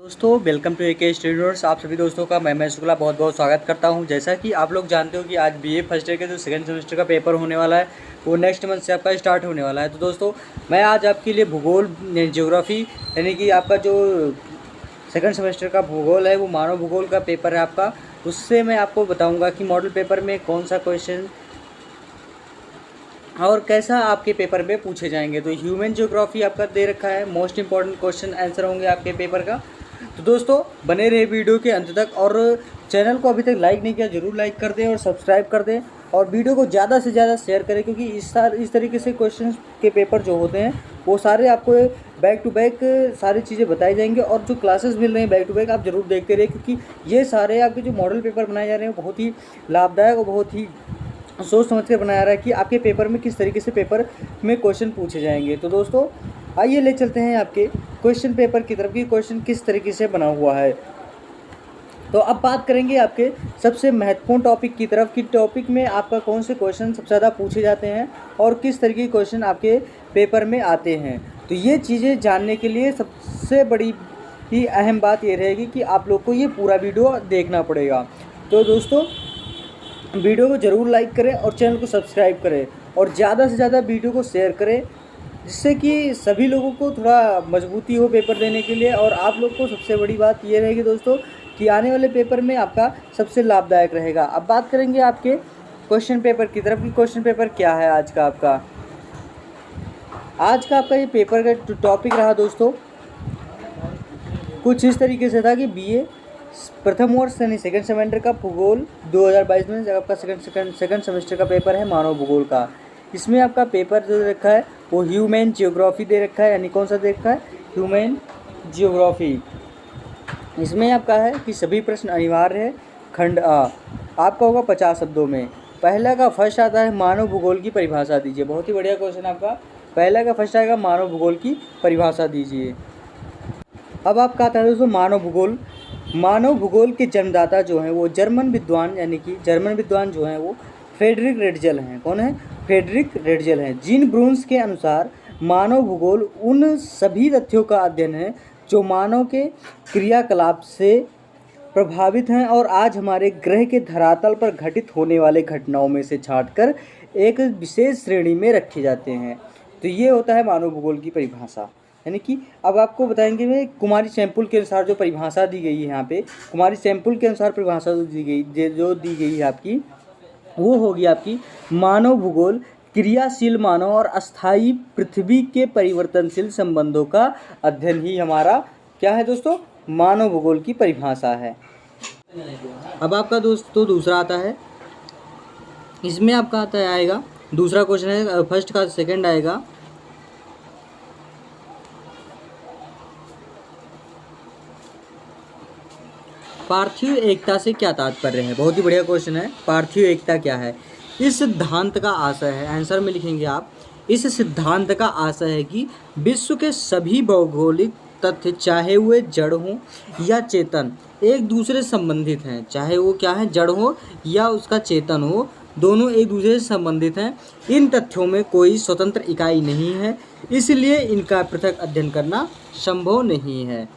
दोस्तों welcome to AK studios. आप सभी दोस्तों का मैं शुक्ला बहुत बहुत स्वागत करता हूं। जैसा कि आप लोग जानते हो कि आज बीए फर्स्ट ईयर के जो सेकंड सेमेस्टर का पेपर होने वाला है वो नेक्स्ट मंथ से आपका स्टार्ट होने वाला है। तो दोस्तों मैं आज आपके लिए भूगोल ज्योग्राफी यानी कि आपका जो सेकंड सेमेस्टर का भूगोल है वो मानव भूगोल का पेपर है आपका, उससे मैं आपको बताऊँगा कि मॉडल पेपर में कौन सा क्वेश्चन और कैसा आपके पेपर में पूछे जाएंगे। तो ह्यूमन ज्योग्राफी आपका दे रखा है, मोस्ट इंपॉर्टेंट क्वेश्चन आंसर होंगे आपके पेपर का। तो दोस्तों बने रहे वीडियो के अंत तक, और चैनल को अभी तक लाइक नहीं किया जरूर लाइक कर दें और सब्सक्राइब कर दें, और वीडियो को ज़्यादा से ज़्यादा शेयर करें, क्योंकि इस तरीके से क्वेश्चन के पेपर जो होते हैं वो सारे आपको बैक टू बैक सारी चीज़ें बताई जाएंगी, और जो क्लासेस मिल रहे हैं बैक टू बैक आप ज़रूर देखते रहिए, क्योंकि ये सारे आपके जो मॉडल पेपर बनाए जा रहे हैं बहुत ही लाभदायक और बहुत ही सोच समझ कर बनाया रहा है कि आपके पेपर में किस तरीके से पेपर में क्वेश्चन पूछे जाएंगे। तो दोस्तों आइए ले चलते हैं आपके क्वेश्चन पेपर की तरफ कि क्वेश्चन किस तरीके से बना हुआ है। तो अब बात करेंगे आपके सबसे महत्वपूर्ण टॉपिक की तरफ कि टॉपिक में आपका कौन से क्वेश्चन सबसे ज़्यादा पूछे जाते हैं और किस तरीके के क्वेश्चन आपके पेपर में आते हैं। तो ये चीज़ें जानने के लिए सबसे बड़ी ही अहम बात ये रहेगी कि आप लोग को ये पूरा वीडियो देखना पड़ेगा। तो दोस्तों वीडियो को ज़रूर लाइक करें और चैनल को सब्सक्राइब करें और ज़्यादा से ज़्यादा वीडियो को शेयर करें, जिससे कि सभी लोगों को थोड़ा मजबूती हो पेपर देने के लिए। और आप लोग को सबसे बड़ी बात ये रहेगी दोस्तों कि आने वाले पेपर में आपका सबसे लाभदायक रहेगा। अब बात करेंगे आपके क्वेश्चन पेपर की तरफ कि क्वेश्चन पेपर क्या है आज का आपका। आज का आपका ये पेपर का टॉपिक रहा दोस्तों कुछ इस तरीके से था कि बीए प्रथम वर्ष यानी सेकंड सेमेस्टर का भूगोल 2022 में आपका सेकंड सेमेस्टर का पेपर है मानव भूगोल का। इसमें आपका पेपर जो दे रखा है वो ह्यूमन ज्योग्राफी दे रखा है, यानी कौन सा दे रखा है, ह्यूमन ज्योग्राफी। इसमें आपका है कि सभी प्रश्न अनिवार्य है। खंड आ आपका होगा 50 शब्दों में। पहला का फर्स्ट आता है मानव भूगोल की परिभाषा दीजिए। बहुत ही बढ़िया क्वेश्चन आपका। पहला का फर्स्ट आएगा मानव भूगोल की परिभाषा दीजिए। अब आपका आता है दोस्तों मानव भूगोल। मानव भूगोल के जन्मदाता जो हैं वो जर्मन विद्वान यानी कि जर्मन विद्वान जो हैं वो फ्रेडरिक रेटजेल हैं। कौन है? फ्रेडरिक रेटजेल हैं। जीन ब्रून्स के अनुसार मानव भूगोल उन सभी तथ्यों का अध्ययन है जो मानव के क्रियाकलाप से प्रभावित हैं और आज हमारे ग्रह के धरातल पर घटित होने वाले घटनाओं में से छांटकर एक विशेष श्रेणी में रखे जाते हैं। तो ये होता है मानव भूगोल की परिभाषा। यानी कि अब आपको बताएंगे मैं कुमारी सैंपल के अनुसार जो परिभाषा दी गई है, यहाँ पे कुमारी सैंपल के अनुसार परिभाषा जो दी गई है आपकी, वो होगी आपकी मानव भूगोल क्रियाशील मानव और अस्थायी पृथ्वी के परिवर्तनशील संबंधों का अध्ययन ही हमारा क्या है दोस्तों, मानव भूगोल की परिभाषा है। अब आपका दोस्तों दूसरा आता है, इसमें आपका आता है आएगा दूसरा क्वेश्चन है, फर्स्ट का सेकंड आएगा। पार्थिव एकता से क्या तात्पर्य है? बहुत ही बढ़िया क्वेश्चन है। पार्थिव एकता क्या है? इस सिद्धांत का आशय है, आंसर में लिखेंगे आप, इस सिद्धांत का आशय है कि विश्व के सभी भौगोलिक तथ्य चाहे वे जड़ हों या चेतन एक दूसरे से संबंधित हैं। चाहे वो क्या है, जड़ हो या उसका चेतन हो, दोनों एक दूसरे से संबंधित हैं। इन तथ्यों में कोई स्वतंत्र इकाई नहीं है, इसलिए इनका पृथक अध्ययन करना संभव नहीं है।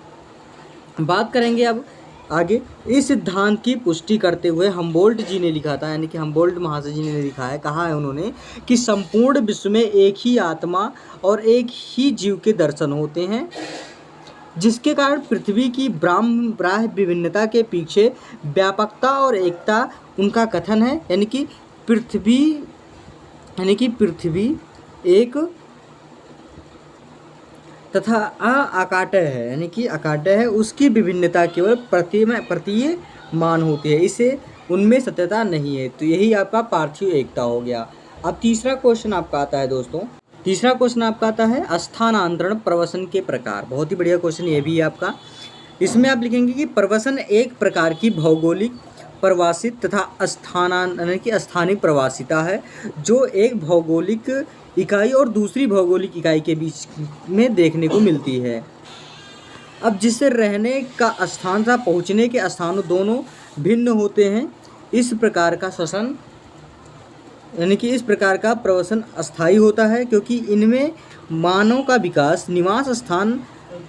बात करेंगे अब आगे। इस सिद्धांत की पुष्टि करते हुए हम्बोल्ट जी ने लिखा था, यानी कि हम्बोल्ट महाशय जी ने लिखा है, कहा है उन्होंने कि संपूर्ण विश्व में एक ही आत्मा और एक ही जीव के दर्शन होते हैं, जिसके कारण पृथ्वी की ब्राह्य विभिन्नता के पीछे व्यापकता और एकता उनका कथन है। यानी कि पृथ्वी एक तथा अकाट्य है, यानी कि अकाट्य है, उसकी विभिन्नता केवल प्रतीयमान होती है, इसे उनमें सत्यता नहीं है। तो यही आपका पार्थिव एकता हो गया। अब तीसरा क्वेश्चन आपका आता है दोस्तों, तीसरा क्वेश्चन आपका आता है स्थानांतरण प्रवसन के प्रकार। बहुत ही बढ़िया क्वेश्चन ये भी है आपका। इसमें आप लिखेंगे कि प्रवसन एक प्रकार की भौगोलिक प्रवासित तथा स्थानिक प्रवासिता है जो एक भौगोलिक इकाई और दूसरी भौगोलिक इकाई के बीच में देखने को मिलती है। अब जिससे रहने का स्थान तथा पहुँचने के स्थान दोनों भिन्न होते हैं, इस प्रकार का श्वसन यानी कि इस प्रकार का प्रवसन अस्थायी होता है, क्योंकि इनमें मानव का विकास निवास स्थान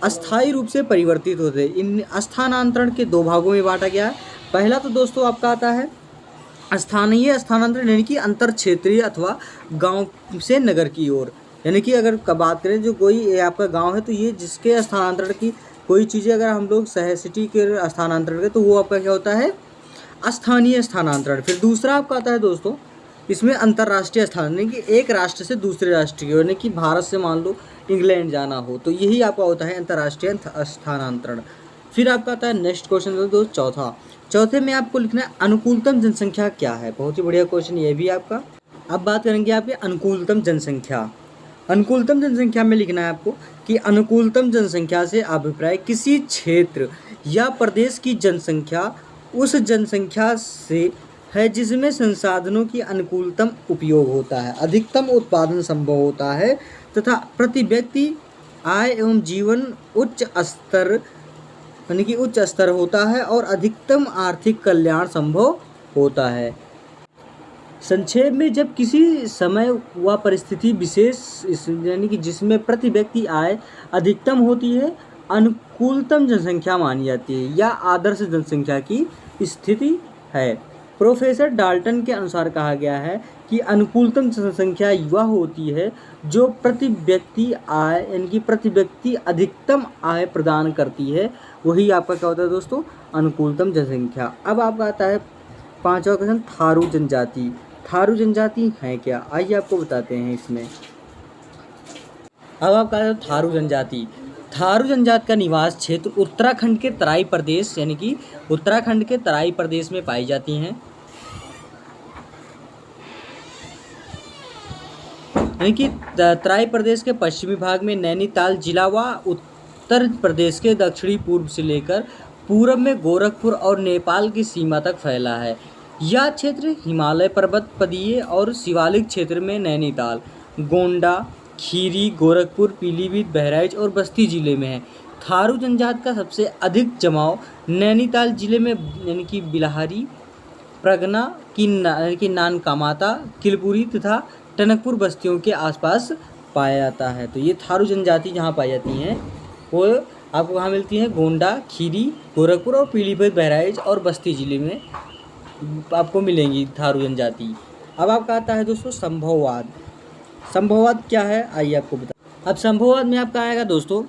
अस्थायी रूप से परिवर्तित होते हैं। इन स्थानांतरण के दो भागों में बांटा गया है। पहला तो दोस्तों आपका आता है स्थानीय स्थानांतरण, यानी कि अंतर क्षेत्रीय अथवा गांव से नगर की ओर। यानी कि अगर बात करें जो कोई आपका गांव है तो ये जिसके स्थानांतरण की कोई चीज़ें अगर हम लोग शहर सिटी के स्थानांतरण करें तो वो आपका क्या होता है, स्थानीय स्थानांतरण। फिर दूसरा आपका आता है दोस्तों इसमें अंतर्राष्ट्रीय स्थानांतरण, यानी कि एक राष्ट्र से दूसरे राष्ट्र की, यानी कि भारत से मान लो इंग्लैंड जाना हो तो यही आपका होता है अंतर्राष्ट्रीय स्थानांतरण। फिर आपका आता है नेक्स्ट क्वेश्चन दोस्तों चौथे में आपको लिखना है अनुकूलतम जनसंख्या क्या है। बहुत ही बढ़िया क्वेश्चन ये भी आपका। अब बात करेंगे आपके अनुकूलतम जनसंख्या। अनुकूलतम जनसंख्या में लिखना है आपको कि अनुकूलतम जनसंख्या से अभिप्राय किसी क्षेत्र या प्रदेश की जनसंख्या उस जनसंख्या से है जिसमें संसाधनों की अनुकूलतम उपयोग होता है, अधिकतम उत्पादन संभव होता है तथा प्रति व्यक्ति आय एवं जीवन उच्च स्तर, यानी कि उच्च स्तर होता है और अधिकतम आर्थिक कल्याण संभव होता है। संक्षेप में जब किसी समय व परिस्थिति विशेष यानी कि जिसमें प्रति व्यक्ति आय अधिकतम होती है अनुकूलतम जनसंख्या मानी जाती है या आदर्श जनसंख्या की स्थिति है। प्रोफेसर डाल्टन के अनुसार कहा गया है कि अनुकूलतम जनसंख्या वह होती है जो प्रति व्यक्ति आय यानी कि प्रति व्यक्ति अधिकतम आय प्रदान करती है, वही आपका क्या होता है दोस्तों, अनुकूलतम जनसंख्या। अब आपका आता है पांचवा क्वेश्चन थारू जनजाति। थारू जनजाति है क्या, आइए आपको बताते हैं इसमें। अब आपका आता है थारू जनजाति। थारू जनजाति का निवास क्षेत्र उत्तराखंड के तराई प्रदेश यानी कि उत्तराखंड के तराई प्रदेश में पाई जाती हैं, यानी कि तराई प्रदेश के पश्चिमी भाग में नैनीताल जिला व उत्तर प्रदेश के दक्षिणी पूर्व से लेकर पूरब में गोरखपुर और नेपाल की सीमा तक फैला है। यह क्षेत्र हिमालय पर्वत पदीय और शिवालिक क्षेत्र में नैनीताल, गोंडा, खीरी, गोरखपुर, पीलीभीत, बहराइच और बस्ती जिले में है। थारू जनजाति का सबसे अधिक जमाव नैनीताल जिले में यानी कि बिलाहरी, प्रगना की नानकामाता, किलपुरी तथा टनकपुर बस्तियों के आसपास पाया जाता है। तो ये थारू जनजाति जहाँ पाई जाती हैं वो आपको कहाँ मिलती हैं, गोंडा, खीरी, गोरखपुर और पीलीभीत, बहराइच और बस्ती जिले में आपको मिलेंगी थारू जनजाति। अब आपका आता है दोस्तों संभववाद। संभववाद क्या है आइए आपको बता। अब संभववाद में आपका आएगा दोस्तों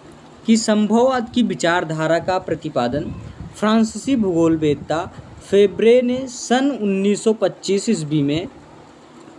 कि संभववाद की विचारधारा का प्रतिपादन फ्रांसीसी भूगोलवेत्ता फेब्रे ने सन 1925 ईस्वी में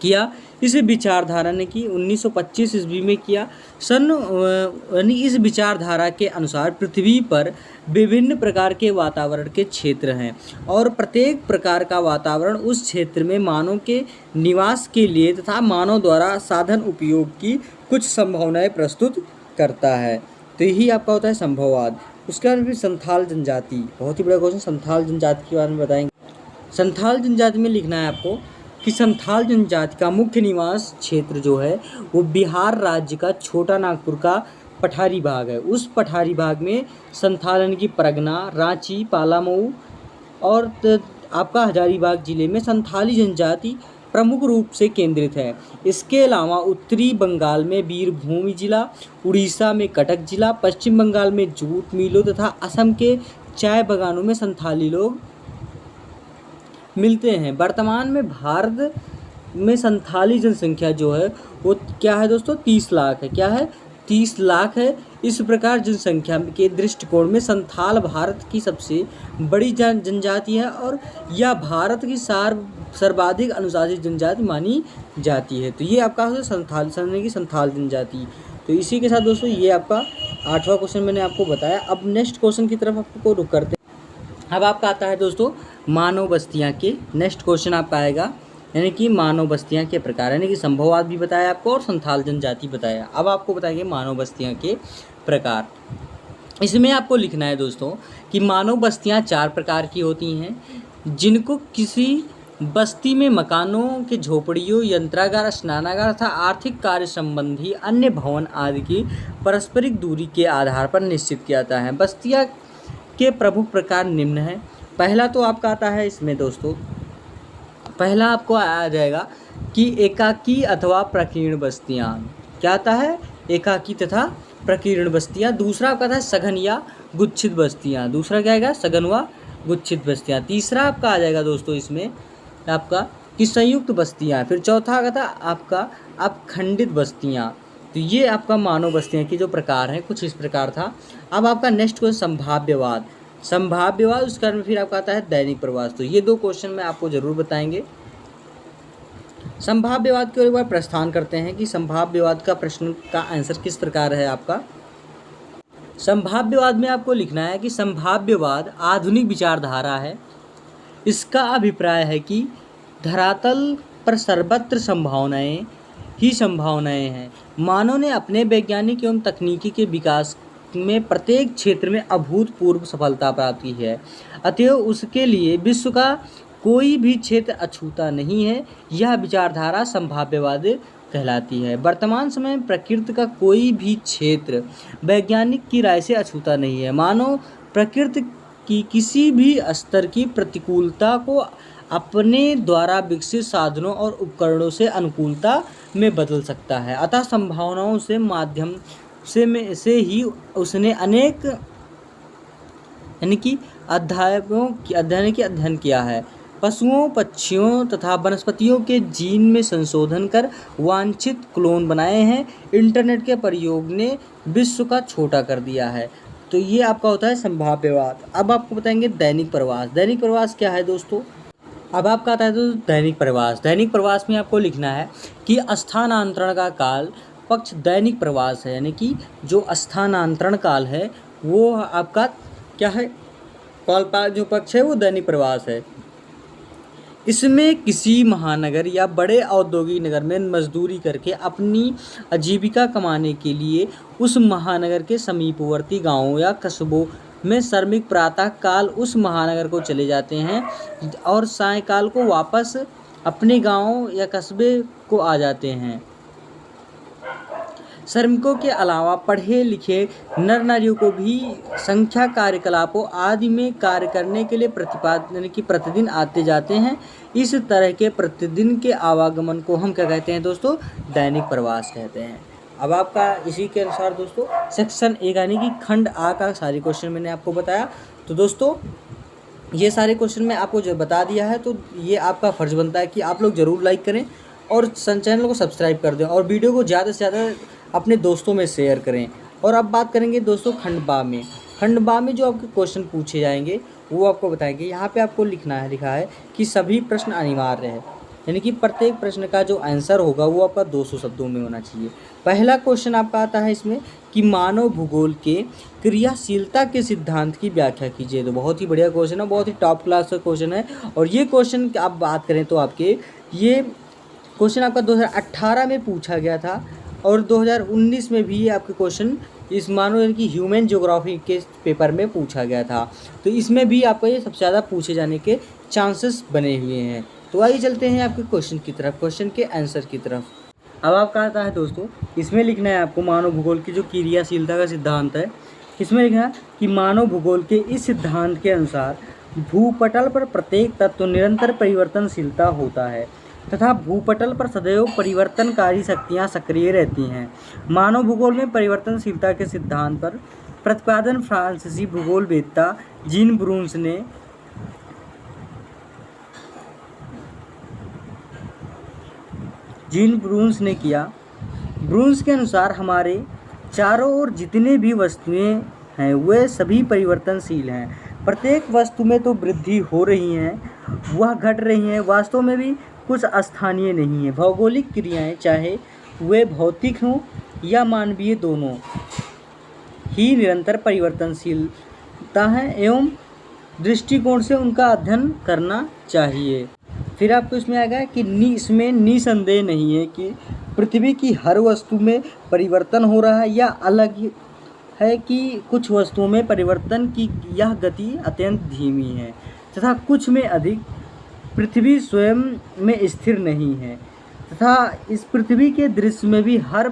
किया। इस विचारधारा ने कि 1925 ईस्वी में किया। यानी इस विचारधारा के अनुसार पृथ्वी पर विभिन्न प्रकार के वातावरण के क्षेत्र हैं और प्रत्येक प्रकार का वातावरण उस क्षेत्र में मानव के निवास के लिए तथा मानव द्वारा साधन उपयोग की कुछ संभावनाएं प्रस्तुत करता है। तो यही आपका होता है संभववाद। उसके बाद फिर संथाल जनजाति, बहुत ही बड़ा क्वेश्चन, संथाल जनजाति के बारे में बताएंगे। संथाल जनजाति में लिखना है आपको कि संथाल जनजाति का मुख्य निवास क्षेत्र जो है वो बिहार राज्य का छोटा नागपुर का पठारी भाग है। उस पठारी भाग में संथाल यानी कि परगना, रांची, पालामऊ और आपका हजारीबाग जिले में संथाली जनजाति प्रमुख रूप से केंद्रित है। इसके अलावा उत्तरी बंगाल में बीरभूम जिला, उड़ीसा में कटक जिला, पश्चिम बंगाल में जूट मिलों तथा असम के चाय बागानों में संथाली लोग मिलते हैं। वर्तमान में भारत में संथाली जनसंख्या जो है वो क्या है दोस्तों, 30 लाख है। क्या है, 30 लाख है। इस प्रकार जनसंख्या के दृष्टिकोण में संथाल भारत की सबसे बड़ी जनजाति है और यह भारत की सर्वाधिक अनुसूचित जनजाति मानी जाती है। तो ये आपका है संथाल जनजाति। तो इसी के साथ दोस्तों ये आपका 8वां क्वेश्चन मैंने आपको बताया। अब नेक्स्ट क्वेश्चन की तरफ आपको रुक करते हैं। अब आपका आता है दोस्तों मानव बस्तियाँ के। नेक्स्ट क्वेश्चन आपका आएगा यानी कि मानव बस्तियाँ के प्रकार, यानी कि संभववाद भी बताया आपको और संथाल जनजाति बताया। अब आपको बताएंगे मानव बस्तियाँ के प्रकार। इसमें आपको लिखना है दोस्तों कि मानव बस्तियाँ 4 प्रकार की होती हैं, जिनको किसी बस्ती में मकानों के झोपड़ियों, यंत्रागार, स्नानागार तथा आर्थिक कार्य संबंधी अन्य भवन आदि की पारस्परिक दूरी के आधार पर निश्चित किया जाता है। बस्तियाँ के प्रमुख प्रकार निम्न हैं। पहला तो आपका आता है इसमें दोस्तों, पहला आपको आ जाएगा कि एकाकी अथवा प्रकीर्ण बस्तियाँ। क्या आता है, एकाकी तथा प्रकीर्ण बस्तियाँ। दूसरा आपका था सघन या गुच्छित बस्तियाँ। दूसरा क्या आएगा? सघन व गुच्छित बस्तियाँ। तीसरा आपका आ जाएगा दोस्तों इसमें आपका कि संयुक्त बस्तियाँ। फिर चौथा आ था आपका अपखंडित बस्तियाँ। तो ये आपका मानव बस्तियाँ के जो प्रकार हैं कुछ इस प्रकार था। अब आपका नेक्स्ट क्वेश्चन संभाव्यवाद। संभाव्यवाद उसके बाद में फिर आपका आता है दैनिक प्रवास। तो ये 2 क्वेश्चन में आपको जरूर बताएंगे। संभाव्यवाद के एक बार प्रस्थान करते हैं कि संभाव्यवाद का प्रश्न का आंसर किस प्रकार है आपका। संभाव्यवाद में आपको लिखना है कि संभाव्यवाद आधुनिक विचारधारा है। इसका अभिप्राय है कि धरातल पर सर्वत्र संभावनाएं ही संभावनाएं हैं। मानव ने अपने वैज्ञानिक एवं तकनीकी के विकास में प्रत्येक क्षेत्र में अभूतपूर्व सफलता प्राप्त की है, अतएव उसके लिए विश्व का कोई भी क्षेत्र अछूता नहीं है। यह विचारधारा संभाव्यवाद कहलाती है। वर्तमान समय में प्रकृति का कोई भी क्षेत्र वैज्ञानिक की राय से अछूता नहीं है। मानव प्रकृति की किसी भी स्तर की प्रतिकूलता को अपने द्वारा विकसित साधनों और उपकरणों से अनुकूलता में बदल सकता है। अतः संभावनाओं से माध्यम से ही उसने अनेक यानी कि अध्ययन किया है। पशुओं, पक्षियों तथा वनस्पतियों के जीन में संशोधन कर वांछित क्लोन बनाए हैं। इंटरनेट के प्रयोग ने विश्व का छोटा कर दिया है। तो ये आपका होता है संभाव्यवाद। अब आपको बताएंगे दैनिक प्रवास। दैनिक प्रवास क्या है दोस्तों? अब आपका आता है तो दैनिक प्रवास। दैनिक प्रवास में आपको लिखना है कि स्थानांतरण का काल पक्ष दैनिक प्रवास है। यानी कि जो स्थानांतरण काल है वो आपका क्या है? काल जो पक्ष है वो दैनिक प्रवास है। इसमें किसी महानगर या बड़े औद्योगिक नगर में मजदूरी करके अपनी आजीविका कमाने के लिए उस महानगर के समीपवर्ती गांवों या कस्बों में श्रमिक प्रातः काल उस महानगर को चले जाते हैं और सायंकाल को वापस अपने गांव या कस्बे को आ जाते हैं। श्रमिकों के अलावा पढ़े लिखे नर नारियों को भी संख्या कार्यकलापों आदि में कार्य करने के लिए प्रतिदिन आते जाते हैं। इस तरह के प्रतिदिन के आवागमन को हम क्या कहते हैं दोस्तों? दैनिक प्रवास कहते हैं। अब आपका इसी के अनुसार दोस्तों सेक्शन 1 यानी कि खंड आ का सारे क्वेश्चन मैंने आपको बताया। तो दोस्तों ये सारे क्वेश्चन मैं आपको जो बता दिया है, तो ये आपका फ़र्ज़ बनता है कि आप लोग ज़रूर लाइक करें और चैनल को सब्सक्राइब कर दें और वीडियो को ज़्यादा से ज़्यादा अपने दोस्तों में शेयर करें। और अब बात करेंगे दोस्तों खंड बा में। खंड बा में जो आपके क्वेश्चन पूछे जाएंगे वो आपको बताएंगे। यहाँ पे आपको लिखा है कि सभी प्रश्न अनिवार्य है, यानी कि प्रत्येक प्रश्न का जो आंसर होगा वो आपका 200 शब्दों में होना चाहिए। पहला क्वेश्चन आपका आता है इसमें कि मानव भूगोल के क्रियाशीलता के सिद्धांत की व्याख्या कीजिए। तो बहुत ही बढ़िया क्वेश्चन है, बहुत ही टॉप क्लास का क्वेश्चन है। और ये क्वेश्चन आप बात करें तो आपके ये क्वेश्चन आपका 2018 में पूछा गया था और 2019 में भी आपके क्वेश्चन इस मानव यानी कि ह्यूमन ज्योग्राफी के पेपर में पूछा गया था। तो इसमें भी आपको ये सबसे ज़्यादा पूछे जाने के चांसेस बने हुए हैं। तो आइए चलते हैं आपके क्वेश्चन की तरफ, क्वेश्चन के आंसर की तरफ। अब आपका आता है दोस्तों इसमें लिखना है आपको मानव भूगोल की जो क्रियाशीलता का सिद्धांत है, इसमें लिखना है कि मानव भूगोल के इस सिद्धांत के अनुसार भूपटल पर प्रत्येक तत्व निरंतर परिवर्तनशीलता होता है तथा भूपटल पर सदैव परिवर्तनकारी शक्तियाँ सक्रिय रहती हैं। मानव भूगोल में परिवर्तनशीलता के सिद्धांत पर प्रतिपादन फ्रांसीसी भूगोलवेत्ता जीन ब्रून्स ने किया। ब्रून्स के अनुसार हमारे चारों ओर जितने भी वस्तुएं हैं वे सभी परिवर्तनशील हैं। प्रत्येक वस्तु में तो वृद्धि हो रही है, वह घट रही है, वास्तव में भी कुछ अस्थानीय नहीं है। भौगोलिक क्रियाएं चाहे वे भौतिक हों या मानवीय दोनों ही निरंतर परिवर्तनशीलता है एवं दृष्टिकोण से उनका अध्ययन करना चाहिए। फिर आपको इसमें आएगा कि इसमें निसंदेह नहीं है कि पृथ्वी की हर वस्तु में परिवर्तन हो रहा है या अलग है कि कुछ वस्तुओं में परिवर्तन की यह गति अत्यंत धीमी है तथा कुछ में अधिक। पृथ्वी स्वयं में स्थिर नहीं है तथा इस पृथ्वी के दृश्य में भी हर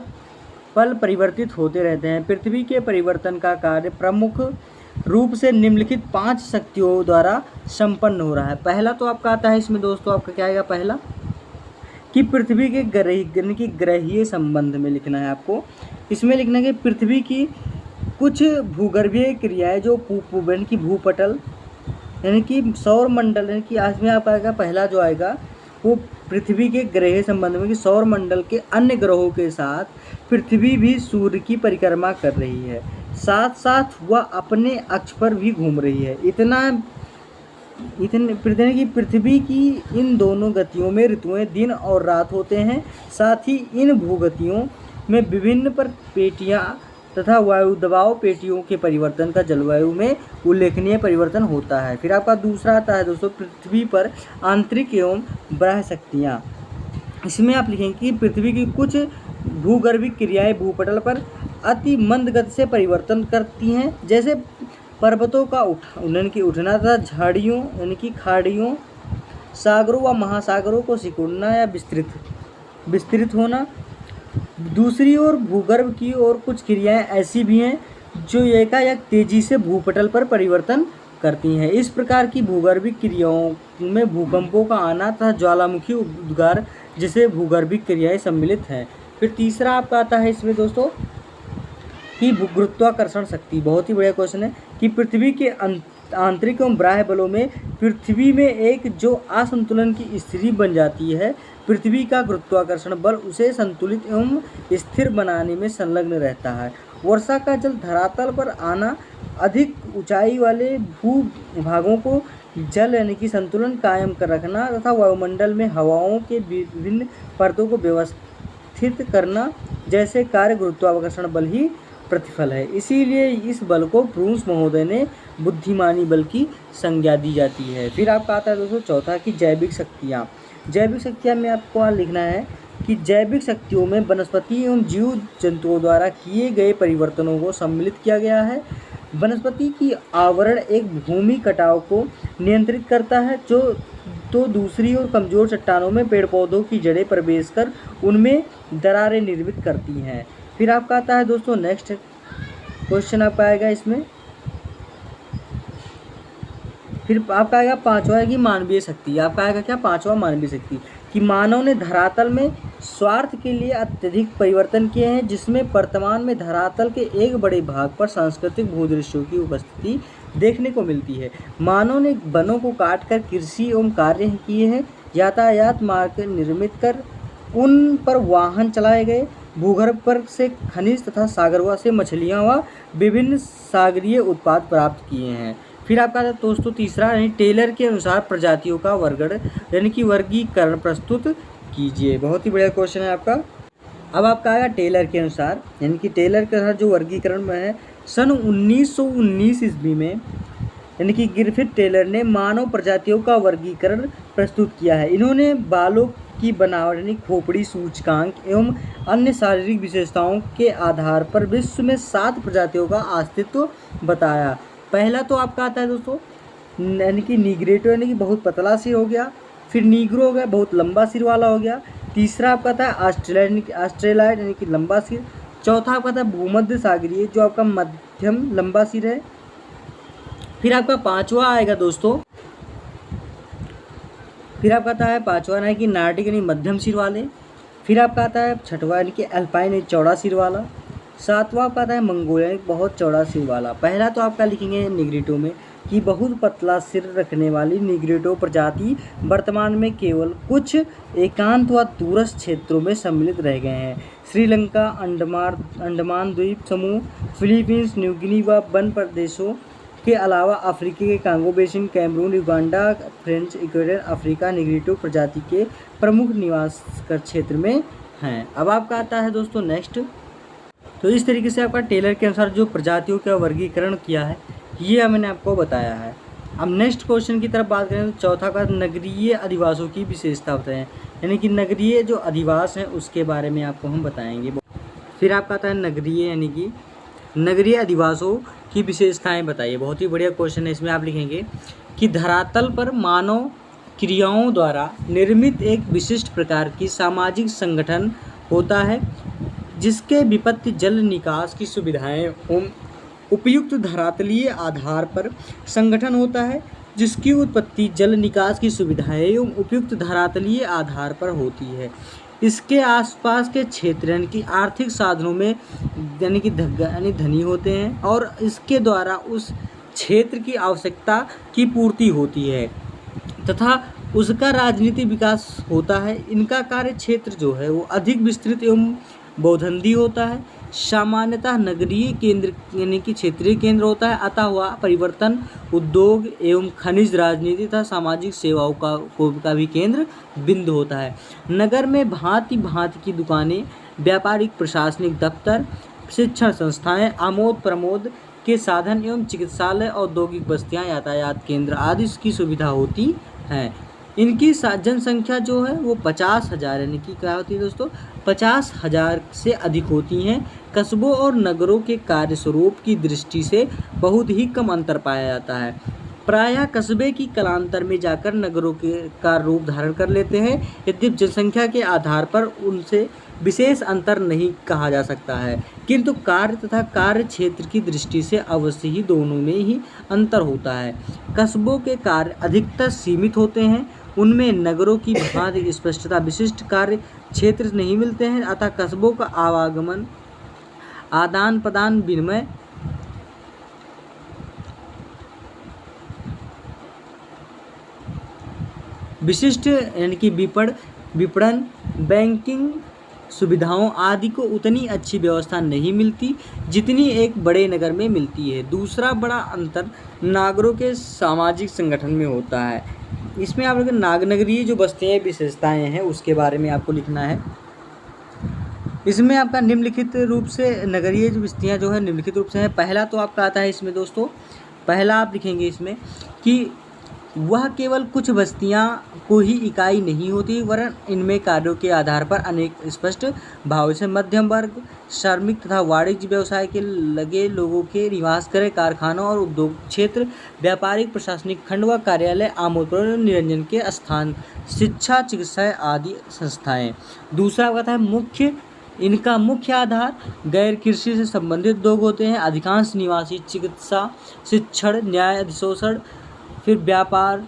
पल परिवर्तित होते रहते हैं। पृथ्वी के परिवर्तन का कार्य प्रमुख रूप से निम्नलिखित 5 शक्तियों द्वारा संपन्न हो रहा है। पहला तो आपका आता है इसमें दोस्तों आपका क्या आएगा? पहला कि पृथ्वी के ग्रहीय संबंध में लिखना है आपको। इसमें लिखना है कि पृथ्वी की कुछ भूगर्भीय क्रियाएं जो की भूपटल यानी कि सौर मंडल, यानी कि आज में आप आएगा पहला जो आएगा वो पृथ्वी के ग्रह संबंध में कि सौर मंडल के अन्य ग्रहों के साथ पृथ्वी भी सूर्य की परिक्रमा कर रही है, साथ साथ वह अपने अक्ष पर भी घूम रही है। पृथ्वी की इन दोनों गतियों में ऋतुएं दिन और रात होते हैं। साथ ही इन भूगतियों में विभिन्न पेटियां तथा वायु दबाव पेटियों के परिवर्तन का जलवायु में उल्लेखनीय परिवर्तन होता है। फिर आपका दूसरा आता है दोस्तों पृथ्वी पर आंतरिक एवं बाह्य शक्तियाँ। इसमें आप लिखेंगे कि पृथ्वी की कुछ भूगर्भिक क्रियाएं भूपटल पर अति मंद गति से परिवर्तन करती हैं, जैसे पर्वतों का उठना तथा झाड़ियों यानी कि खाड़ियों, सागरों व महासागरों को सिकुड़ना या विस्तृत होना। दूसरी ओर भूगर्भ की ओर कुछ क्रियाएं ऐसी भी हैं जो एकाएक तेजी से भूपटल पर परिवर्तन करती हैं। इस प्रकार की भूगर्भिक क्रियाओं में भूकंपों का आना तथा ज्वालामुखी उद्गार जैसे भूगर्भिक क्रियाएं सम्मिलित हैं। फिर तीसरा आपका आता है इसमें दोस्तों कि गुरुत्वाकर्षण शक्ति। बहुत ही बढ़िया क्वेश्चन है कि पृथ्वी के आंतरिक एवं बाह्य बलों में पृथ्वी में एक जो असंतुलन की स्थिति बन जाती है, पृथ्वी का गुरुत्वाकर्षण बल उसे संतुलित एवं स्थिर बनाने में संलग्न रहता है। वर्षा का जल धरातल पर आना, अधिक ऊंचाई वाले भूभागों को जल यानी कि संतुलन कायम कर रखना तथा वायुमंडल में हवाओं के विभिन्न परतों को व्यवस्थित करना जैसे कार्य गुरुत्वाकर्षण बल ही प्रतिफल है। इसीलिए इस बल को ब्रूस महोदय ने बुद्धिमानी बल की संज्ञा दी जाती है। फिर आपका आता है दोस्तों चौथा कि जैविक शक्तियाँ। जैविक शक्तियाँ में आपको लिखना है कि जैविक शक्तियों में वनस्पति एवं जीव जंतुओं द्वारा किए गए परिवर्तनों को सम्मिलित किया गया है। वनस्पति की आवरण एक भूमि कटाव को नियंत्रित करता है, तो दूसरी ओर कमजोर चट्टानों में पेड़ पौधों की जड़ें प्रवेश कर उनमें दरारें निर्मित करती हैं। फिर आपका आता है दोस्तों नेक्स्ट क्वेश्चन आपका आएगा इसमें। फिर आपका आएगा पांचवा है कि मानवीय शक्ति। आपका आएगा क्या पांचवा मानवीय शक्ति कि मानव ने धरातल में स्वार्थ के लिए अत्यधिक परिवर्तन किए हैं, जिसमें वर्तमान में धरातल के एक बड़े भाग पर सांस्कृतिक भूदृश्यों की उपस्थिति देखने को मिलती है। मानव ने वनों को काटकर कृषि एवं कार्य किए हैं, यातायात मार्ग निर्मित कर उन पर वाहन चलाए गए, भूगर्भ पर से खनिज तथा सागरवा से मछलियाँ व विभिन्न सागरीय उत्पाद प्राप्त किए हैं। फिर आपका दोस्तों तीसरा यानी टेलर के अनुसार प्रजातियों का यानी कि वर्गीकरण प्रस्तुत कीजिए। बहुत ही बढ़िया क्वेश्चन है आपका। अब आपका आएगा टेलर के अनुसार यानी कि टेलर के अनुसार जो वर्गीकरण में है सन 1919 ईस्वी में यानी कि ग्रिफिथ टेलर ने मानव प्रजातियों का वर्गीकरण प्रस्तुत किया है। इन्होंने बालों की बनावट यानी खोपड़ी सूचकांक एवं अन्य शारीरिक विशेषताओं के आधार पर विश्व में 7 प्रजातियों का अस्तित्व बताया। पहला तो आपका आता है दोस्तों यानी कि निग्रेटो यानी कि बहुत पतला सिर हो गया। फिर नीग्रो हो गया, बहुत लंबा सिर वाला हो गया। तीसरा आपका आता है ऑस्ट्रेलाइड यानी कि लंबा सिर। चौथा आपका आता है भूमध्य सागरीय जो आपका मध्यम लंबा सिर है। फिर आपका पांचवा आएगा दोस्तों, फिर आपका आता है पांचवा है कि नार्डिक यानी मध्यम सिर वाले। फिर आपका आता है छठवा यानी कि अल्पाइन यानी चौड़ा सिर वाला। सातवां आपका आता है मंगोलियन यानी बहुत चौड़ा सिर वाला। पहला तो आपका लिखेंगे निग्रेटो में कि बहुत पतला सिर रखने वाली निग्रेटो प्रजाति वर्तमान में केवल कुछ एकांत व दूरस्थ क्षेत्रों में सम्मिलित रह गए हैं। श्रीलंका, अंडमान द्वीप समूह, फिलीपींस, न्यू गिनी व वन प्रदेशों के अलावा अफ्रीका के Congo basin, Cameroon, Uganda, French equator, Africa Negrito प्रजाति के प्रमुख निवास क्षेत्र में हैं। अब आपका आता है दोस्तों नेक्स्ट। तो इस तरीके से आपका टेलर के अनुसार जो प्रजातियों का वर्गीकरण किया है ये मैंने आपको बताया है। अब नेक्स्ट क्वेश्चन की तरफ बात करें तो चौथा का नगरीय अधिवासों की विशेषता बताएं यानी कि नगरीय जो अधिवास हैं उसके बारे में आपको हम बताएंगे। फिर आपका आता है नगरीय यानी कि नगरीय अधिवासों की विशेषताएं बताइए। बहुत ही बढ़िया क्वेश्चन है। इसमें आप लिखेंगे कि धरातल पर मानव क्रियाओं द्वारा निर्मित एक विशिष्ट प्रकार की सामाजिक संगठन होता है, जिसके विपत्ति जल निकास की सुविधाएं एवं उपयुक्त धरातलीय आधार पर संगठन होता है। जिसकी उत्पत्ति जल निकास की सुविधाएं एवं उपयुक्त धरातलीय आधार पर होती है। इसके आसपास के क्षेत्र यानी कि आर्थिक साधनों में धनी होते हैं और इसके द्वारा उस क्षेत्र की आवश्यकता की पूर्ति होती है तथा उसका राजनीतिक विकास होता है। इनका कार्य क्षेत्र जो है वो अधिक विस्तृत एवं बहुधंधी होता है। सामान्यतः नगरीय केंद्र यानी कि क्षेत्रीय केंद्र होता है, अतः हुआ परिवर्तन उद्योग एवं खनिज, राजनीति तथा सामाजिक सेवाओं का भी केंद्र बिंदु होता है। नगर में भांति भांति की दुकानें, व्यापारिक प्रशासनिक दफ्तर, शिक्षण संस्थाएं, आमोद प्रमोद के साधन एवं चिकित्सालय, औद्योगिक बस्तियां, यातायात केंद्र आदि की सुविधा होती है। इनकी जनसंख्या जो है वो 50,000 यानी कि क्या होती है दोस्तों, 50,000 से अधिक होती हैं। कस्बों और नगरों के कार्य स्वरूप की दृष्टि से बहुत ही कम अंतर पाया जाता है। प्रायः कस्बे की कालांतर में जाकर नगरों का रूप धारण कर लेते हैं, यद्यपि जनसंख्या के आधार पर उनसे विशेष अंतर नहीं कहा जा सकता है, किंतु कार्य तथा कार्य क्षेत्र की दृष्टि से अवश्य ही दोनों में ही अंतर होता है। कस्बों के कार्य अधिकतर सीमित होते हैं, उनमें नगरों की भांति स्पष्टता विशिष्ट कार्य क्षेत्र नहीं मिलते हैं, अतः कस्बों का आवागमन, आदान प्रदान, विनिमय विशिष्ट यानी कि विपणन, बैंकिंग सुविधाओं आदि को उतनी अच्छी व्यवस्था नहीं मिलती जितनी एक बड़े नगर में मिलती है। दूसरा बड़ा अंतर नागरों के सामाजिक संगठन में होता है। इसमें आप लोग नगरीय जो बस्तियाँ विशेषताएं हैं उसके बारे में आपको लिखना है। इसमें आपका निम्नलिखित रूप से नगरीय जो बस्तियाँ जो है निम्नलिखित रूप से है। पहला तो आपका आता है इसमें दोस्तों, पहला आप लिखेंगे इसमें कि वह केवल कुछ बस्तियां को ही इकाई नहीं होती, वरन इनमें कार्यों के आधार पर अनेक स्पष्ट भाव से मध्यम वर्ग, श्रमिक तथा वाणिज्य व्यवसाय के लगे लोगों के निवास करे, कारखानों और उद्योग क्षेत्र, व्यापारिक प्रशासनिक खंड व कार्यालय, आमोद प्रमोद निरंजन के स्थान, शिक्षा, चिकित्सा आदि संस्थाएं। दूसरा कहता है इनका मुख्य आधार गैर कृषि से संबंधित उद्योग होते हैं। अधिकांश निवासी चिकित्सा, शिक्षण, न्याय, अधिशोषण, फिर व्यापार,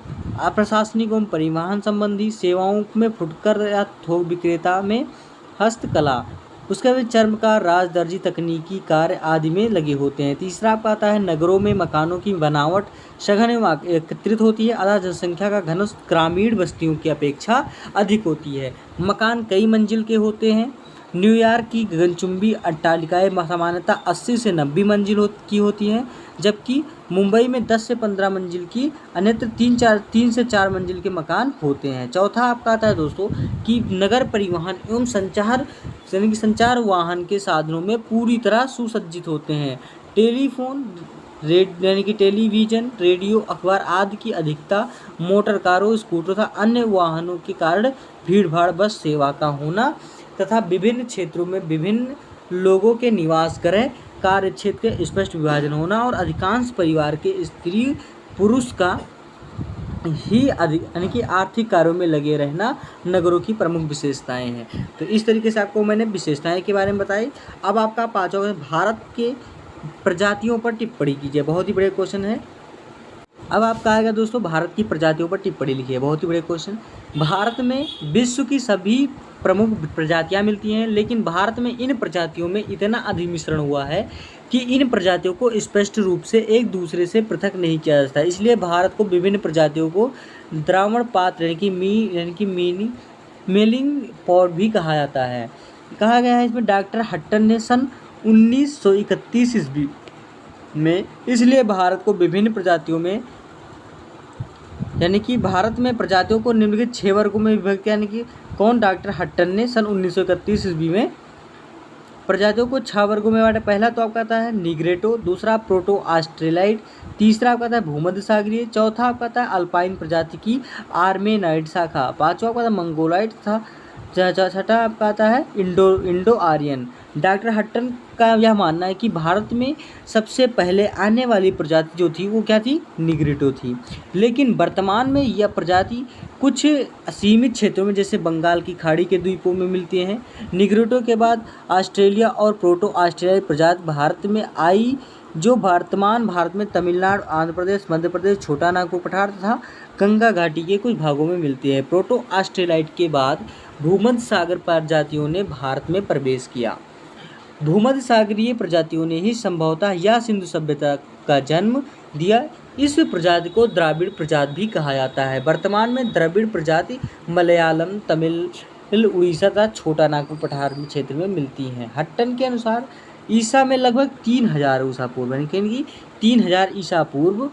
प्रशासनिक एवं परिवहन संबंधी सेवाओं में, फुटकर या थोक विक्रेता में, हस्तकला, उसके बाद चर्मकार, राजदर्जी, तकनीकी कार्य आदि में लगे होते हैं। तीसरा आपका आता है नगरों में मकानों की बनावट सघन एवं एकत्रित होती है, अतः जनसंख्या का घनत्व ग्रामीण बस्तियों की अपेक्षा अधिक होती है। मकान कई मंजिल के होते हैं। न्यूयॉर्क की गगनचुंबी अट्टालिकाएँ सामान्यतः 80 से 90 मंजिल की होती हैं, जबकि मुंबई में 10 से 15 मंजिल की, अन्यत्र 3 से 4 मंजिल के मकान होते हैं। चौथा आपका आता है दोस्तों कि नगर परिवहन एवं संचार वाहन के साधनों में पूरी तरह सुसज्जित होते हैं। टेलीफोन, यानी कि टेलीविज़न, रेडियो, अखबार आदि की अधिकता, मोटर कारों, स्कूटर तथा अन्य वाहनों के कारण भीड़भाड़ बस सेवा का होना तथा विभिन्न क्षेत्रों में विभिन्न लोगों के निवास गृह, कार्य क्षेत्र के स्पष्ट विभाजन होना और अधिकांश परिवार के स्त्री पुरुष का ही अधिक यानी कि आर्थिक कार्यों में लगे रहना नगरों की प्रमुख विशेषताएं हैं। तो इस तरीके से आपको मैंने विशेषताएं के बारे में बताई। अब आपका पांचवा भारत के प्रजातियों पर टिप्पणी कीजिए, बहुत ही बड़े क्वेश्चन है। अब आपका आएगा दोस्तों भारत की प्रजातियों पर टिप्पणी लिखिए, बहुत ही बड़े क्वेश्चन। भारत में विश्व की सभी प्रमुख प्रजातियां मिलती हैं, लेकिन भारत में इन प्रजातियों में इतना अधिमिश्रण हुआ है कि इन प्रजातियों को स्पष्ट रूप से एक दूसरे से पृथक नहीं किया जाता है। इसलिए भारत को विभिन्न प्रजातियों को द्रावण पात्र यानी कि मेलिंग पॉट भी कहा जाता है। कहा गया है इसमें डॉक्टर हट्टन ने सन 1931 ईस्वी में, इसलिए भारत को विभिन्न प्रजातियों में यानी कि भारत में प्रजातियों को निम्नलिखित 6 वर्गों में विभक्त, यानी कि कौन, डॉक्टर हट्टन ने सन 1931 ईस्वी में प्रजातियों को 6 वर्गों में बांटा। पहला तो आपका आता है निग्रेटो, दूसरा प्रोटो ऑस्ट्रेलाइड, तीसरा आपका आता है भूमध्य सागरीय, चौथा आपका आता है अल्पाइन प्रजाति की आर्मेनाइड शाखा, पांचवा आपका आता है मंगोलाइड था, छठा आपका आता है इंडो आर्यन। डॉक्टर हट्टन का यह मानना है कि भारत में सबसे पहले आने वाली प्रजाति जो थी वो क्या थी, निग्रेटो थी, लेकिन वर्तमान में यह प्रजाति कुछ सीमित क्षेत्रों में जैसे बंगाल की खाड़ी के द्वीपों में मिलती हैं। निग्रेटो के बाद ऑस्ट्रेलिया और प्रोटो ऑस्ट्रेलियाई प्रजाति भारत में आई जो वर्तमान भारत में तमिलनाडु, आंध्र प्रदेश, मध्य प्रदेश, छोटा नागपुर पठार तथा गंगा घाटी के कुछ भागों में मिलती है। प्रोटो ऑस्ट्रेलाइट के बाद भूमध्य सागर प्रजातियों ने भारत में प्रवेश किया। भूमध्य सागरीय प्रजातियों ने ही संभवतः यह सिंधु सभ्यता का जन्म दिया। इस प्रजाति को द्राविड़ प्रजाति भी कहा जाता है। वर्तमान में द्रविड़ प्रजाति मलयालम, तमिल, उड़ीसा तथा छोटा नागपुर पठार क्षेत्र में मिलती हैं। हट्टन के अनुसार ईसा में लगभग 3000 ईसा पूर्व, यानी कि 3000 ईसा पूर्व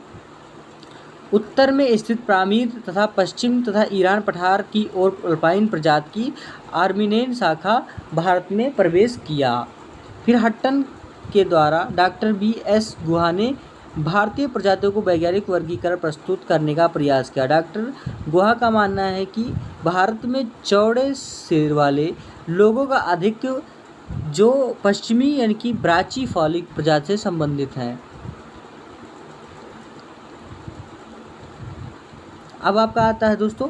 उत्तर में स्थित पामीर तथा पश्चिम तथा ईरान पठार की ओर अल्पाइन प्रजाति की आर्मीनियन शाखा भारत में प्रवेश किया। फिर हट्टन के द्वारा डॉक्टर BS गुहा ने भारतीय प्रजातियों को वैज्ञानिक वर्गीकरण प्रस्तुत करने का प्रयास किया। डॉक्टर गुहा का मानना है कि भारत में चौड़े सिर वाले लोगों का अधिक जो पश्चिमी यानी कि ब्राचिफॉलिक प्रजाति से संबंधित हैं। अब आपका आता है दोस्तों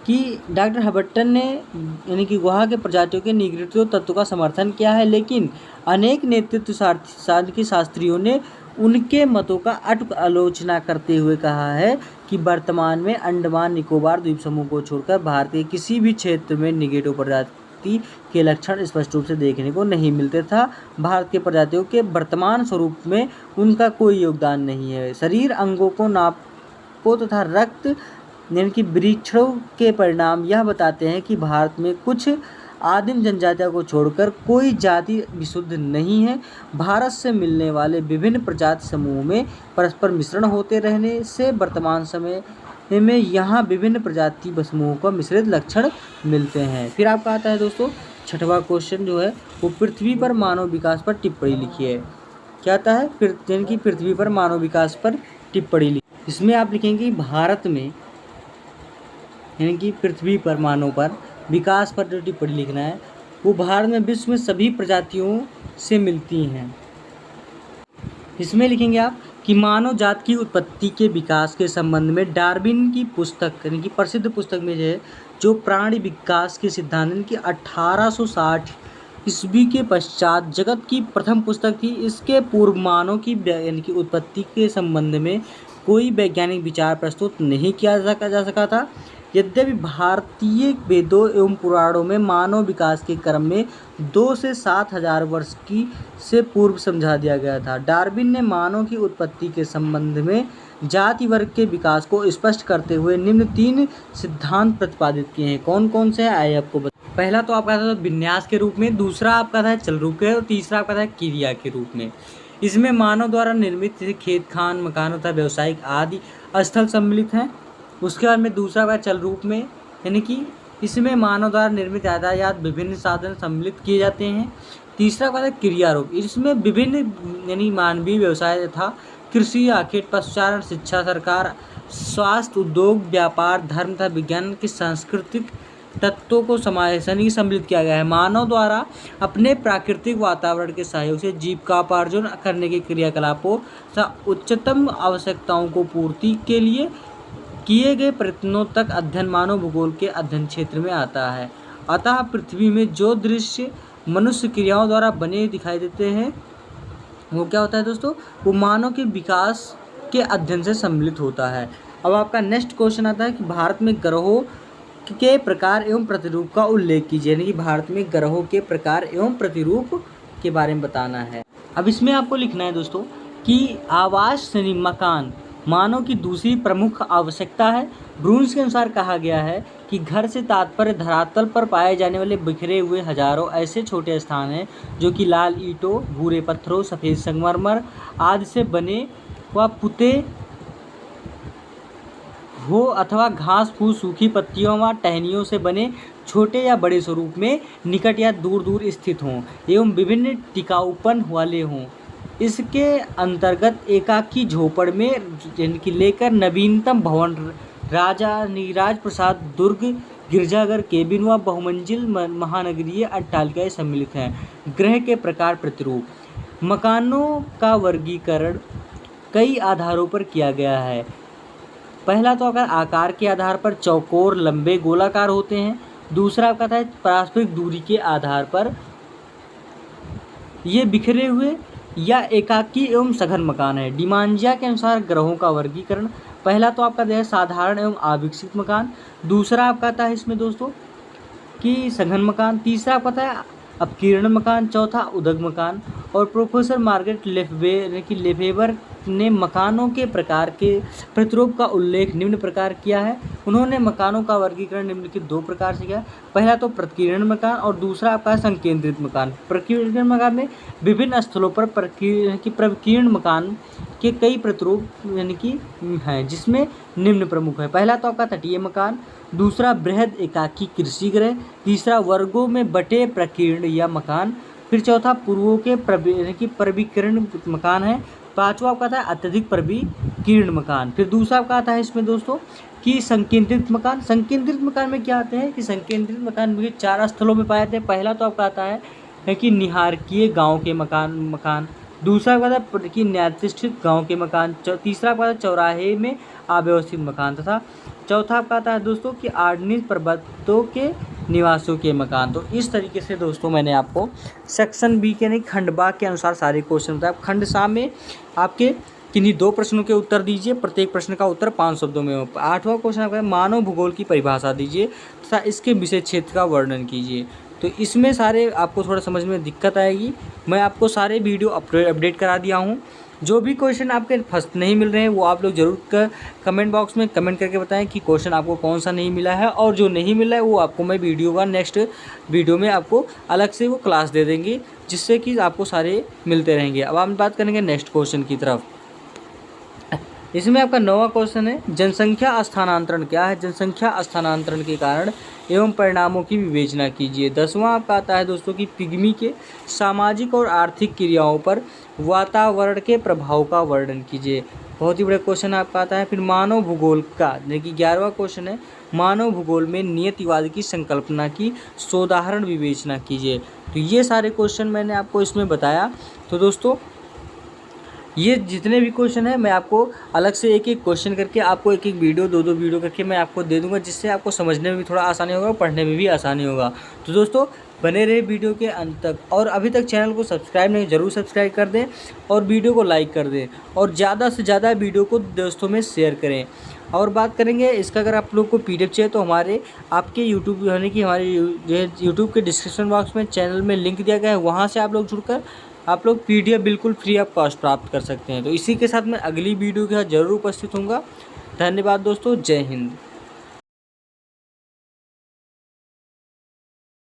कि डॉक्टर हट्टन ने यानी कि गुहा के प्रजातियों के निगेटिव तत्व का समर्थन किया है, लेकिन अनेक नेतृत्व शास्त्रियों ने उनके मतों का अटूट आलोचना करते हुए कहा है कि वर्तमान में अंडमान निकोबार द्वीप समूह को छोड़कर भारत के किसी भी क्षेत्र में निगेटिव प्रजाति के लक्षण स्पष्ट रूप से देखने को नहीं मिलते था। भारत के प्रजातियों के वर्तमान स्वरूप में उनका कोई योगदान नहीं है। शरीर अंगों को नापो तथा रक्त यानी कि वृक्षों के परिणाम यह बताते हैं कि भारत में कुछ आदिम जनजातियों को छोड़कर कोई जाति विशुद्ध नहीं है। भारत से मिलने वाले विभिन्न प्रजाति समूह में परस्पर मिश्रण होते रहने से वर्तमान समय में यहाँ विभिन्न प्रजाति समूहों को मिश्रित लक्षण मिलते हैं। फिर आपका आता है दोस्तों छठवां क्वेश्चन जो है वो पृथ्वी पर मानव विकास पर टिप्पणी लिखी है। क्या आता है? यानी कि पृथ्वी पर मानव विकास पर टिप्पणी लिखी। इसमें आप लिखेंगे भारत में यानी कि पृथ्वी पर मानव पर विकास पर जो टिप्पणी लिखना है वो भारत में विश्व में सभी प्रजातियों से मिलती हैं। इसमें लिखेंगे आप कि मानव जाति की उत्पत्ति के विकास के संबंध में डार्विन की पुस्तक यानी कि प्रसिद्ध पुस्तक में जो प्राणी विकास के सिद्धांत की 1860 ईस्वी के पश्चात जगत की प्रथम पुस्तक थी। इसके पूर्व मानव की यानी कि उत्पत्ति के संबंध में कोई वैज्ञानिक विचार प्रस्तुत नहीं किया जा सका था। यद्यपि भारतीय वेदों एवं पुराणों में मानव विकास के क्रम में 2 से 7000 वर्ष की से पूर्व समझा दिया गया था। डार्विन ने मानव की उत्पत्ति के संबंध में जाति वर्ग के विकास को स्पष्ट करते हुए निम्न 3 सिद्धांत प्रतिपादित किए हैं। कौन कौन से हैं आइए आपको बता। पहला तो आपका था विन्यास के रूप में, दूसरा आपका था चल रूप के, और तीसरा आपका था क्रिया के रूप में। इसमें मानव द्वारा निर्मित खेत खान, मकान तथा व्यावसायिक आदि स्थल सम्मिलित हैं। उसके बाद में दूसरा का चल रूप में यानी कि इसमें मानव द्वारा निर्मित यातायात विभिन्न साधन सम्मिलित किए जाते हैं। तीसरा का क्रिया रूप, इसमें विभिन्न यानी मानवीय व्यवसाय तथा कृषि, आखेट, पशुचारण, शिक्षा, सरकार, स्वास्थ्य, उद्योग, व्यापार, धर्म तथा विज्ञान के सांस्कृतिक तत्वों को सम्मिलित किया गया है। मानव द्वारा अपने प्राकृतिक वातावरण के सहयोग से जीविकोपार्जन करने के क्रियाकलापों तथा उच्चतम आवश्यकताओं को पूर्ति के लिए किए गए प्रयत्नों तक अध्ययन मानव भूगोल के अध्ययन क्षेत्र में आता है। अतः पृथ्वी में जो दृश्य मनुष्य क्रियाओं द्वारा बने दिखाई देते हैं वो क्या होता है दोस्तों? वो मानव के विकास के अध्ययन से सम्मिलित होता है। अब आपका नेक्स्ट क्वेश्चन आता है कि भारत में ग्रहों के प्रकार एवं प्रतिरूप का उल्लेख कीजिए, यानी कि भारत में ग्रहों के प्रकार एवं प्रतिरूप के बारे में बताना है। अब इसमें आपको लिखना है दोस्तों कि आवास यानी मकान मानव की दूसरी प्रमुख आवश्यकता है। ब्रून्स के अनुसार कहा गया है कि घर से तात्पर्य धरातल पर पाए जाने वाले बिखरे हुए हजारों ऐसे छोटे स्थान हैं जो कि लाल ईंटों, भूरे पत्थरों, सफ़ेद संगमरमर आदि से बने व पुते हो अथवा घास फूस, सूखी पत्तियों व टहनियों से बने छोटे या बड़े स्वरूप में निकट या दूर दूर स्थित हों एवं विभिन्न टिकाऊपन वाले हों। इसके अंतर्गत एकाकी झोपड़ में जिनकी लेकर नवीनतम भवन, राजा नीराज प्रसाद दुर्ग, गिरजाघर, केबिन व बहुमंजिल महानगरीय अट्टालिकाएं सम्मिलित हैं। ग्रह के प्रकार प्रतिरूप मकानों का वर्गीकरण कई आधारों पर किया गया है। पहला तो अगर आकार के आधार पर चौकोर, लंबे, गोलाकार होते हैं। दूसरा आपका था पारस्परिक दूरी के आधार पर ये बिखरे हुए या एकाकी एवं सघन मकान है। डिमांजिया के अनुसार ग्रहों का वर्गीकरण, पहला तो आपका है साधारण एवं अविकसित मकान, दूसरा आपका आता है इसमें दोस्तों कि सघन मकान, तीसरा आपका आता है अपकीर्ण मकान, चौथा उदग मकान। और प्रोफेसर मार्गरेट लेफेबर ने मकानों के प्रकार के प्रतिरूप का उल्लेख निम्न प्रकार किया है। उन्होंने मकानों का वर्गीकरण निम्नलिखित दो प्रकार से किया, पहला तो प्रकीर्ण मकान और दूसरा आपका संकेंद्रित मकान। प्रकीर्ण मकान में विभिन्न स्थलों पर प्रकीर्ण मकान के कई प्रतिरूप हैं, जिसमें निम्न प्रमुख है। पहला तो आपका तटीय मकान, दूसरा बृहद एकाकी कृषि गृह, तीसरा वर्गों में बटे प्रकीर्ण या मकान, फिर चौथा पूर्वों के प्रविकीर्ण मकान है, पांचवा आपका आता है अत्यधिक प्रविकीर्ण मकान। फिर दूसरा आपका आता है इसमें दोस्तों कि संकेंद्रित मकान। संकेंद्रित मकान में क्या आते हैं कि संकेंद्रित मकान में 4 स्थलों में पाए जाते हैं। पहला तो आपका आता है कि निहारकीय गाँव के मकान, दूसरा आपका आता है कि न्यायाधिष्ठित गाँव के मकान, तीसरा आपका चौराहे में अव्यवस्थित मकान, तथा चौथा आपका आता है दोस्तों कि आर्डनिस पर्वतों के निवासियों के मकान। तो इस तरीके से दोस्तों मैंने आपको सेक्शन बी के यानी खंड बा के अनुसार सारे क्वेश्चन बताए। खंड सा में आपके किन्हीं 2 प्रश्नों के उत्तर दीजिए, प्रत्येक प्रश्न का उत्तर 5 शब्दों में हो। 8वां क्वेश्चन आपका मानव भूगोल की परिभाषा दीजिए तथा इसके विषय क्षेत्र का वर्णन कीजिए। तो इसमें सारे आपको थोड़ा समझ में दिक्कत आएगी। मैं आपको सारे वीडियो अपडेट करा दिया हूँ। जो भी क्वेश्चन आपके फर्स्ट नहीं मिल रहे हैं वो आप लोग ज़रूर कमेंट बॉक्स में कमेंट करके बताएं कि क्वेश्चन आपको कौन सा नहीं मिला है, और जो नहीं मिला है वो आपको मैं नेक्स्ट वीडियो में आपको अलग से वो क्लास दे देंगे, जिससे कि आपको सारे मिलते रहेंगे। अब हम बात करेंगे नेक्स्ट क्वेश्चन की तरफ। इसमें आपका 9वां क्वेश्चन है जनसंख्या स्थानांतरण क्या है। जनसंख्या स्थानांतरण के कारण एवं परिणामों की विवेचना कीजिए। 10वां आपका आता है दोस्तों कि पिग्मी के सामाजिक और आर्थिक क्रियाओं पर वातावरण के प्रभाव का वर्णन कीजिए। बहुत ही बड़ा क्वेश्चन आपका आता है। फिर मानव भूगोल का देखिए 11वां क्वेश्चन है मानव भूगोल में नियतिवाद की संकल्पना की सोदाहरण विवेचना कीजिए। तो ये सारे क्वेश्चन मैंने आपको इसमें बताया। तो दोस्तों ये जितने भी क्वेश्चन हैं मैं आपको अलग से एक एक क्वेश्चन करके आपको एक एक वीडियो 2-2 वीडियो करके मैं आपको दे दूंगा, जिससे आपको समझने में भी थोड़ा आसानी होगा और पढ़ने में भी आसानी होगा। तो दोस्तों बने रहे वीडियो के अंत तक, और अभी तक चैनल को सब्सक्राइब नहीं ज़रूर सब्सक्राइब कर दें और वीडियो को लाइक कर दें, और ज़्यादा से ज़्यादा वीडियो को दोस्तों में शेयर करें। और बात करेंगे इसका, अगर आप लोग को PDF चाहिए तो हमारे आपके यूट्यूब यानी कि हमारे यूट्यूब के डिस्क्रिप्शन बॉक्स में चैनल में लिंक दिया गया है, वहाँ से आप लोग जुड़कर आप लोग PDF बिल्कुल फ्री ऑफ कॉस्ट प्राप्त कर सकते हैं। तो इसी के साथ मैं अगली वीडियो के साथ ज़रूर उपस्थित होऊंगा। धन्यवाद दोस्तों, जय हिंद।